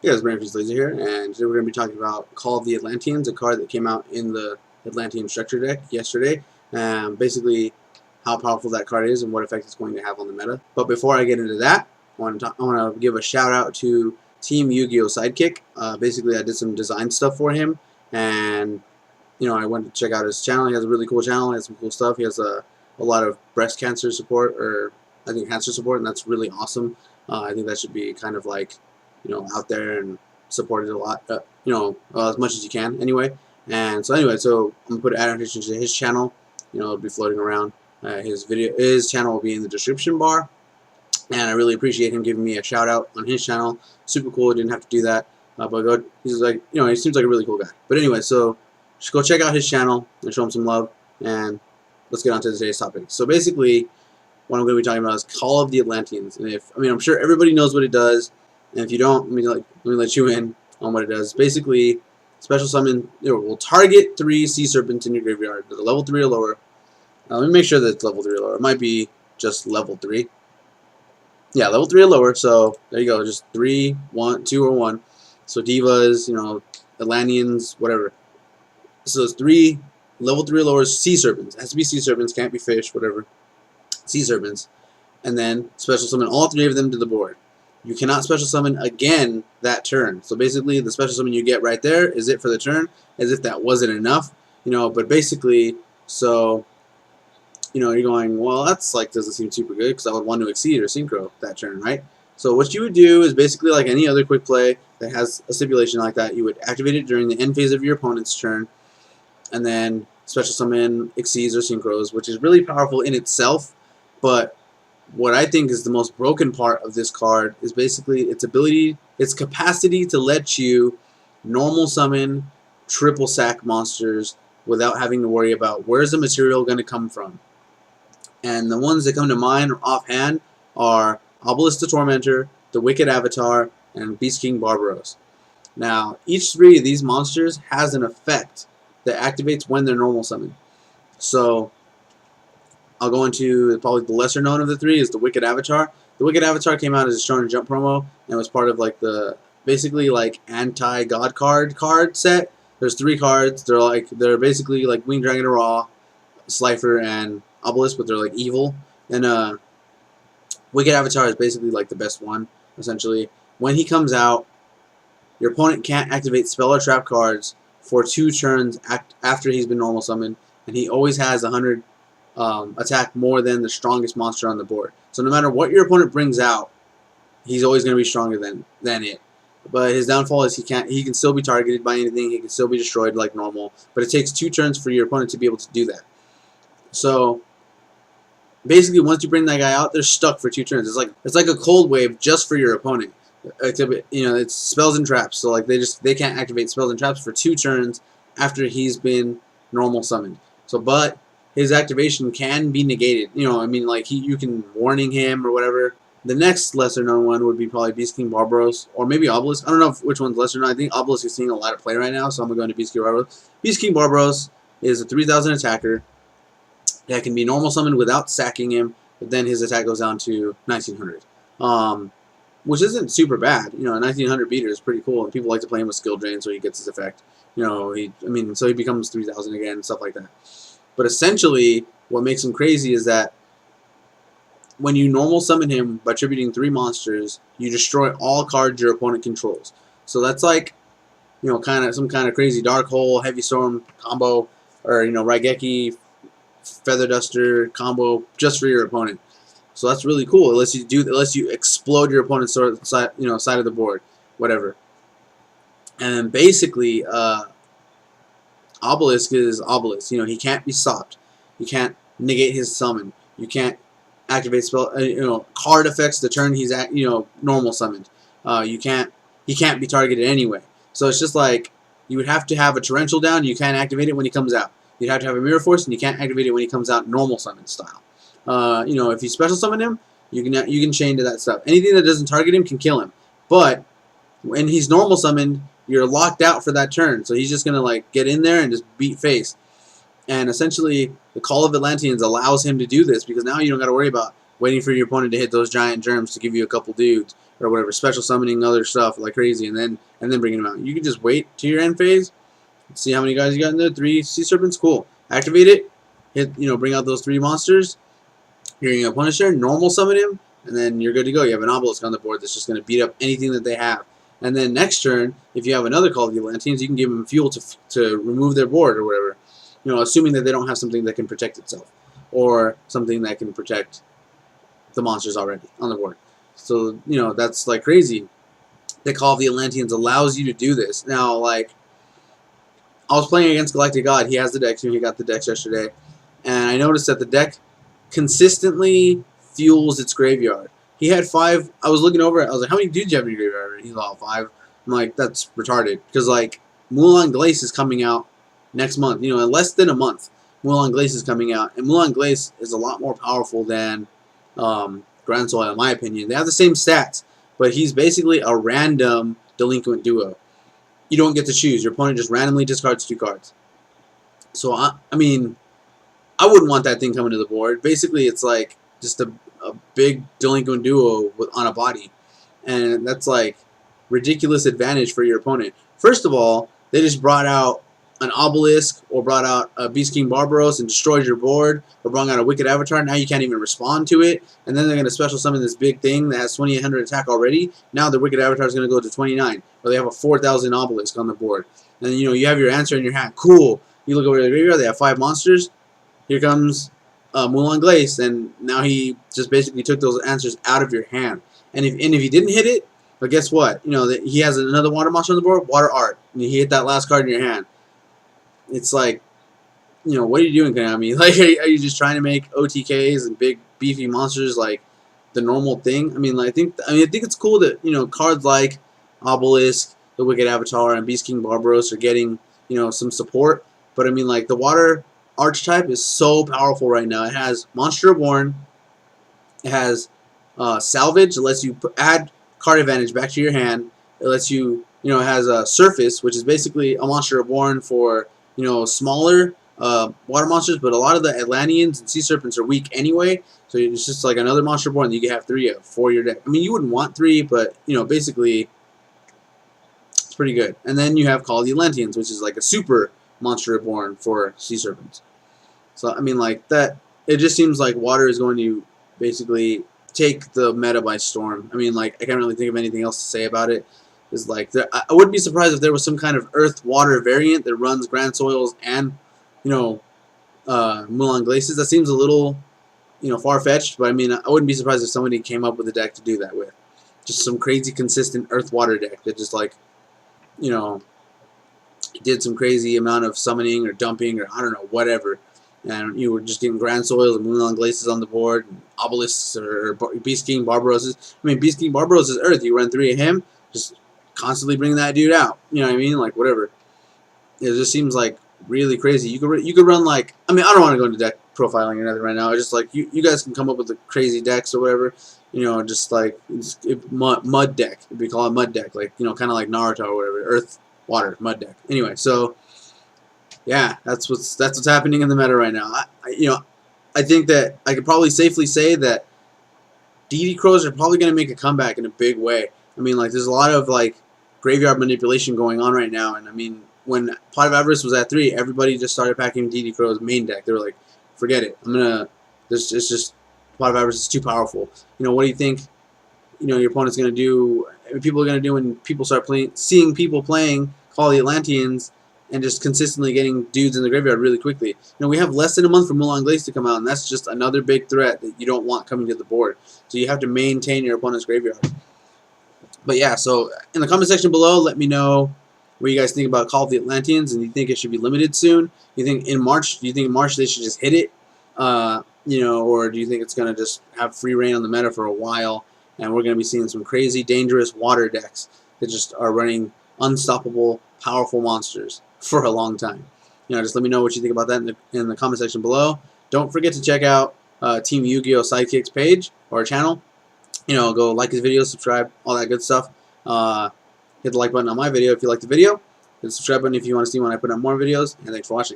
Hey guys, Brandon Laser here, and today we're going to be talking about Call of the Atlanteans, a card that came out in the Atlantean structure deck yesterday. Basically, how powerful that card is and what effect it's going to have on the meta. But before I get into that, I want to give a shout out to Team Yu-Gi-Oh! Sidekick. Basically, I did some design stuff for him, and I went to check out his channel. He has a really cool channel. He has some cool stuff. He has a lot of breast cancer support, or I think cancer support, and that's really awesome. I think that should be kind of like out there and supported a lot, as much as you can anyway. And so anyway, so I'm going to put attention to his channel. It'll be floating around. His channel will be in the description bar. And I really appreciate him giving me a shout out on his channel. Super cool. Didn't have to do that. But go, he's like, he seems like a really cool guy. But anyway, so just go check out his channel and show him some love. And let's get on to today's topic. So basically, what I'm going to be talking about is Call of the Atlanteans. And I'm sure everybody knows what it does. And if you don't, let me let you in on what it does. Basically, special summon will target 3 sea serpents in your graveyard. They're level 3 or lower. Let me make sure that it's level 3 or lower. It might be just level 3. Yeah, level 3 or lower. So there you go. Just 3, 1, 2, or 1. So divas, Atlanteans, whatever. So it's 3 level 3 or lower sea serpents. It has to be sea serpents. Can't be fish. Whatever. Sea serpents. And then special summon all 3 of them to the board. You cannot special summon again that turn. So basically, the special summon you get right there is it for the turn, as if that wasn't enough. But basically, so, you're going, well, that's doesn't seem super good because I would want to exceed or synchro that turn, right? So what you would do is basically like any other quick play that has a stipulation like that. You would activate it during the end phase of your opponent's turn, and then special summon exceeds or synchros, which is really powerful in itself, but what I think is the most broken part of this card is basically its capacity to let you normal summon triple sack monsters without having to worry about where's the material going to come from. And the ones that come to mind offhand are Obelisk the Tormentor, the Wicked Avatar, and Beast King Barbaros. Now, each 3 of these monsters has an effect that activates when they're normal summoned. So I'll go into probably the lesser known of the 3 is the Wicked Avatar. The Wicked Avatar came out as a Shonen Jump promo and was part of the basically anti-god card set. There's 3 cards. They're basically like Winged Dragon Ra, Slifer, and Obelisk, but they're evil. And Wicked Avatar is basically the best one essentially. When he comes out, your opponent can't activate spell or trap cards for 2 turns after he's been normal summoned, and he always has 100 attack more than the strongest monster on the board. So no matter what your opponent brings out, he's always going to be stronger than it. But his downfall is he can still be targeted by anything. He can still be destroyed like normal. But it takes 2 turns for your opponent to be able to do that. So basically, once you bring that guy out, they're stuck for 2 turns. It's like a cold wave just for your opponent. It's spells and traps. So they can't activate spells and traps for 2 turns after he's been normal summoned. So but his activation can be negated. You can warning him or whatever. The next lesser known one would be probably Beast King Barbaros, or maybe Obelisk. I don't know which one's lesser known. I think Obelisk is seeing a lot of play right now, so I'm going to go into Beast King Barbaros. Beast King Barbaros is a 3,000 attacker that can be normal summoned without sacking him, but then his attack goes down to 1,900. Which isn't super bad. A 1,900 beater is pretty cool, and people like to play him with skill drain so he gets his effect. So he becomes 3,000 again and stuff like that. But essentially, what makes him crazy is that when you normal summon him by tributing 3 monsters, you destroy all cards your opponent controls. So that's some kind of crazy Dark Hole, Heavy Storm combo, or Raigeki, Feather Duster combo just for your opponent. So that's really cool. Unless you explode your opponent's side of the board, whatever. And basically, Obelisk is Obelisk. He can't be stopped. You can't negate his summon. You can't activate spell. Card effects the turn he's normal summoned. He can't be targeted anyway. So it's just you would have to have a torrential down. You can't activate it when he comes out. You'd have to have a Mirror Force, and you can't activate it when he comes out normal summon style. If you special summon him, you can chain to that stuff. Anything that doesn't target him can kill him. But when he's normal summoned, you're locked out for that turn. So he's just gonna get in there and just beat face. And essentially, the Call of Atlanteans allows him to do this because now you don't got to worry about waiting for your opponent to hit those giant germs to give you a couple dudes or whatever, special summoning other stuff like crazy, and then bringing them out. You can just wait to your end phase, see how many guys you got in there. 3 Sea Serpents, cool. Activate it, hit, bring out those 3 monsters. You're going to Punisher, normal summon him, and then you're good to go. You have an Obelisk on the board that's just going to beat up anything that they have. And then next turn, if you have another Call of the Atlanteans, you can give them fuel to remove their board or whatever. Assuming that they don't have something that can protect itself, or something that can protect the monsters already on the board. So, that's like crazy. The Call of the Atlanteans allows you to do this. Now, like, I was playing against Galactic God. He has the decks, he got the decks yesterday. And I noticed that the deck consistently fuels its graveyard. He had 5. I was looking over it. I was like, how many dudes do you have in your graveyard? He's all 5. I'm like, that's retarded. Because, like, Mulan Glace is coming out next month. In less than a month, Mulan Glace is coming out. And Mulan Glace is a lot more powerful than Grand Soil, in my opinion. They have the same stats, but he's basically a random delinquent duo. You don't get to choose. Your opponent just randomly discards 2 cards. So, I mean, I wouldn't want that thing coming to the board. Basically, it's like just a big delinquent duo on a body. And that's like ridiculous advantage for your opponent. First of all, they just brought out an Obelisk or brought out a Beast King Barbaros and destroyed your board, or brought out a Wicked Avatar. Now you can't even respond to it. And then they're going to special summon this big thing that has 2800 attack already. Now the Wicked Avatar is going to go to 29. Or they have a 4000 Obelisk on the board. And you have your answer in your hand. Cool. You look over to the graveyard, they have 5 monsters. Here comes Mulan Glace, and now he just basically took those answers out of your hand. And if he didn't hit it, but guess what? He has another water monster on the board, Water Art. And he hit that last card in your hand. It's like, what are you doing, Konami? Like, are you just trying to make OTKs and big beefy monsters like the normal thing? I mean, I think it's cool that cards like Obelisk, the Wicked Avatar, and Beast King Barbaros are getting some support. But I mean, like, the Water Archetype is so powerful right now. It has Monster Reborn. It has Salvage. It lets you add card advantage back to your hand. It lets you, it has a Surface, which is basically a Monster Reborn for smaller water monsters, but a lot of the Atlanteans and Sea Serpents are weak anyway, so it's just like another Monster Reborn that you can have 3 of for your deck. I mean, you wouldn't want 3, but basically it's pretty good. And then you have Call of the Atlanteans, which is like a super Monster Reborn for Sea Serpents. So I mean, like, that, it just seems like water is going to basically take the meta by storm. I mean, like, I can't really think of anything else to say about it. Is like, I wouldn't be surprised if there was some kind of earth-water variant that runs Grand Soils and, Mulan Glaces. That seems a little, far-fetched, but I mean, I wouldn't be surprised if somebody came up with a deck to do that with. Just some crazy consistent earth-water deck that just, like, did some crazy amount of summoning or dumping or I don't know, whatever. And you were just getting Grand Soils and Mulan Glaces on the board, and Obelisks or Beast King Barbaroses. I mean, Beast King Barbaros is Earth. You run 3 of him, just constantly bring that dude out. You know what I mean? Like, whatever. It just seems like really crazy. You could run, like, I mean, I don't want to go into deck profiling or nothing right now. It's just like you guys can come up with the crazy decks or whatever. Just like mud deck. We call it mud deck, like kind of like Naruto or whatever. Earth, water, mud deck. Anyway, so yeah, that's what's happening in the meta right now. I think that I could probably safely say that DD Crows are probably going to make a comeback in a big way. I mean, like, there's a lot of like graveyard manipulation going on right now, and I mean, when Pot of Avarice was at 3, everybody just started packing DD Crow's main deck. They were like, forget it. It's just Pot of Avarice is too powerful. What do you think? Your opponent's going to do? People are going to do when people start seeing people playing Call of the Atlanteans and just consistently getting dudes in the graveyard really quickly. We have less than a month for Mulan Glace to come out, and that's just another big threat that you don't want coming to the board. So you have to maintain your opponent's graveyard. But yeah, so in the comment section below, let me know what you guys think about Call of the Atlanteans, and you think it should be limited soon. You think in March? Do you think in March they should just hit it? Or do you think it's gonna just have free reign on the meta for a while, and we're gonna be seeing some crazy, dangerous water decks that just are running unstoppable, powerful monsters for a long time? Just let me know what you think about that in the comment section below. Don't forget to check out Team Yu-Gi-Oh! Sidekicks page or channel. Go like his video, subscribe, all that good stuff. Hit the like button on my video if you like the video. Hit the subscribe button if you want to see when I put out more videos. And thanks for watching.